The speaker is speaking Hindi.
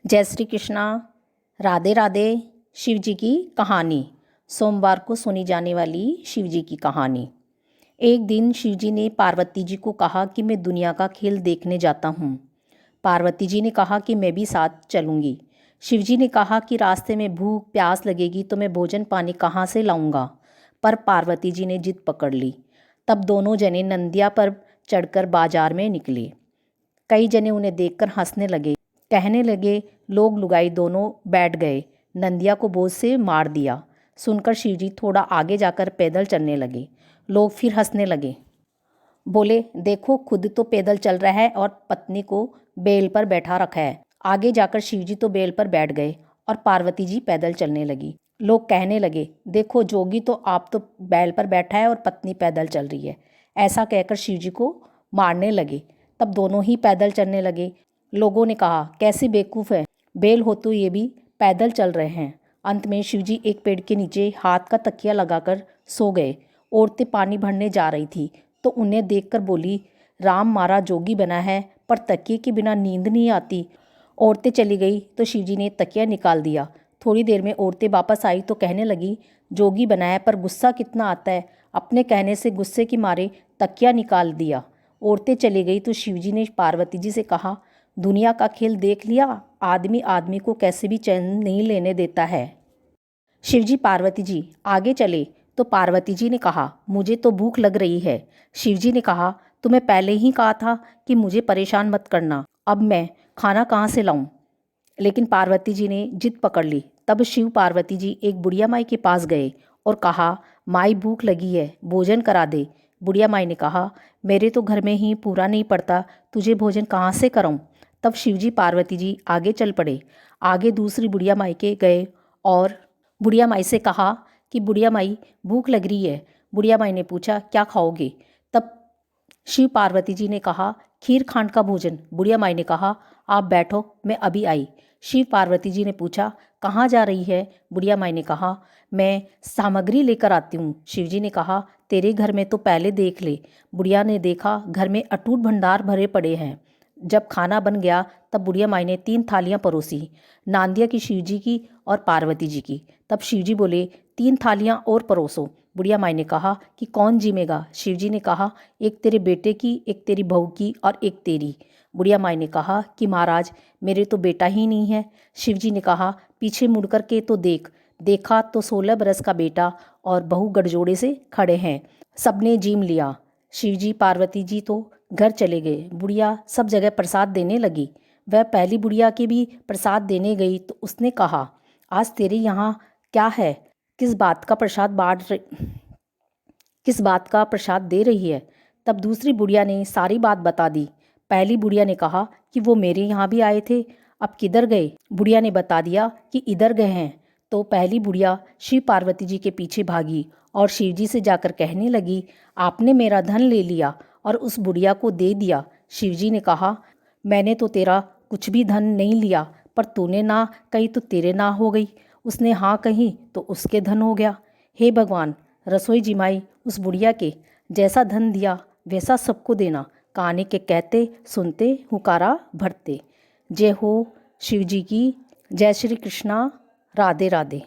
जय श्री कृष्णा। राधे राधे। शिव जी की कहानी। सोमवार को सुनी जाने वाली शिव जी की कहानी। एक दिन शिव जी ने पार्वती जी को कहा कि मैं दुनिया का खेल देखने जाता हूँ। पार्वती जी ने कहा कि मैं भी साथ चलूँगी। शिव जी ने कहा कि रास्ते में भूख प्यास लगेगी तो मैं भोजन पानी कहाँ से लाऊंगा। पर पार्वती जी ने जिद पकड़ ली। तब दोनों जने नंदिया पर चढ़कर बाजार में निकले। कई जने उन्हें देखकर हंसने लगे, कहने लगे लोग लुगाई दोनों बैठ गए, नंदिया को बोझ से मार दिया। सुनकर शिवजी थोड़ा आगे जाकर पैदल चलने लगे। लोग फिर हंसने लगे, बोले देखो खुद तो पैदल चल रहा है और पत्नी को बैल पर बैठा रखा है। आगे जाकर शिवजी तो बैल पर बैठ गए और पार्वती जी पैदल चलने लगी। लोग कहने लगे देखो जोगी तो आप तो बैल पर बैठा है और पत्नी पैदल चल रही है। ऐसा कहकर शिवजी को मारने लगे। तब दोनों ही पैदल चलने लगे। लोगों ने कहा कैसे बेवकूफ़ है, बैल हो तो ये भी पैदल चल रहे हैं। अंत में शिवजी एक पेड़ के नीचे हाथ का तकिया लगाकर सो गए। औरतें पानी भरने जा रही थी तो उन्हें देखकर बोली राम मारा जोगी बना है पर तकिए के बिना नींद नहीं आती। औरतें चली गई तो शिवजी ने तकिया निकाल दिया। थोड़ी देर में औरतें वापस आई तो कहने लगी जोगी बनाया पर गुस्सा कितना आता है, अपने कहने से गुस्से के मारे तकिया निकाल दिया। औरतें चली गई तो शिवजी ने पार्वती जी से कहा दुनिया का खेल देख लिया, आदमी आदमी को कैसे भी चैन नहीं लेने देता है। शिवजी पार्वती जी आगे चले तो पार्वती जी ने कहा मुझे तो भूख लग रही है। शिवजी ने कहा तुम्हें पहले ही कहा था कि मुझे परेशान मत करना, अब मैं खाना कहाँ से लाऊं। लेकिन पार्वती जी ने जिद पकड़ ली। तब शिव पार्वती जी एक बुढ़िया माई के पास गए और कहा माई भूख लगी है, भोजन करा दे। बुढ़िया माई ने कहा मेरे तो घर में ही पूरा नहीं पड़ता, तुझे भोजन कहाँ से कराऊं। तब शिवजी पार्वती जी आगे चल पड़े। आगे दूसरी बुढ़िया माई के गए और बुढ़िया माई से कहा कि बुढ़िया माई भूख लग रही है। बुढ़िया माई ने पूछा क्या खाओगे। तब शिव पार्वती जी ने कहा खीर खांड का भोजन। बुढ़िया माई ने कहा आप बैठो मैं अभी आई। शिव पार्वती जी ने पूछा कहाँ जा रही है। बुढ़िया माई ने कहा मैं सामग्री लेकर आती हूँ। शिवजी ने कहा तेरे घर में तो पहले देख ले। बुढ़िया ने देखा घर में अटूट भंडार भरे पड़े हैं। जब खाना बन गया तब बुढ़िया माई ने 3 थालियाँ परोसी, नांदिया की शिवजी की और पार्वती जी की। तब शिवजी बोले 3 थालियाँ और परोसो। बुढ़िया माई ने कहा कि कौन जिमेगा। शिवजी ने कहा एक तेरे बेटे की, एक तेरी बहू की और एक तेरी। बुढ़िया माई ने कहा कि महाराज मेरे तो बेटा ही नहीं है। शिवजी ने कहा पीछे मुड़ कर के तो देख। देखा तो 16 बरस का बेटा और बहू गठजोड़े से खड़े हैं। सबने जीम लिया। शिवजी पार्वती जी तो घर चले गए। बुढ़िया सब जगह प्रसाद देने लगी। वह पहली बुढ़िया के भी प्रसाद देने गई तो उसने कहा आज तेरे यहाँ क्या है, किस बात का प्रसाद दे रही है। तब दूसरी बुढ़िया ने सारी बात बता दी। पहली बुढ़िया ने कहा कि वो मेरे यहाँ भी आए थे, अब किधर गए। बुढ़िया ने बता दिया कि इधर गए हैं। तो पहली बुढ़िया शिव पार्वती जी के पीछे भागी और शिवजी से जाकर कहने लगी आपने मेरा धन ले लिया और उस बुढ़िया को दे दिया। शिवजी ने कहा मैंने तो तेरा कुछ भी धन नहीं लिया, पर तूने ना कही तो तेरे ना हो गई, उसने हाँ कही तो उसके धन हो गया। हे भगवान, रसोई जिमाई उस बुढ़िया के जैसा धन दिया वैसा सबको देना। कहानी के कहते सुनते हुकारा भरते। जय हो शिव जी की। जय श्री कृष्णा। राधे राधे।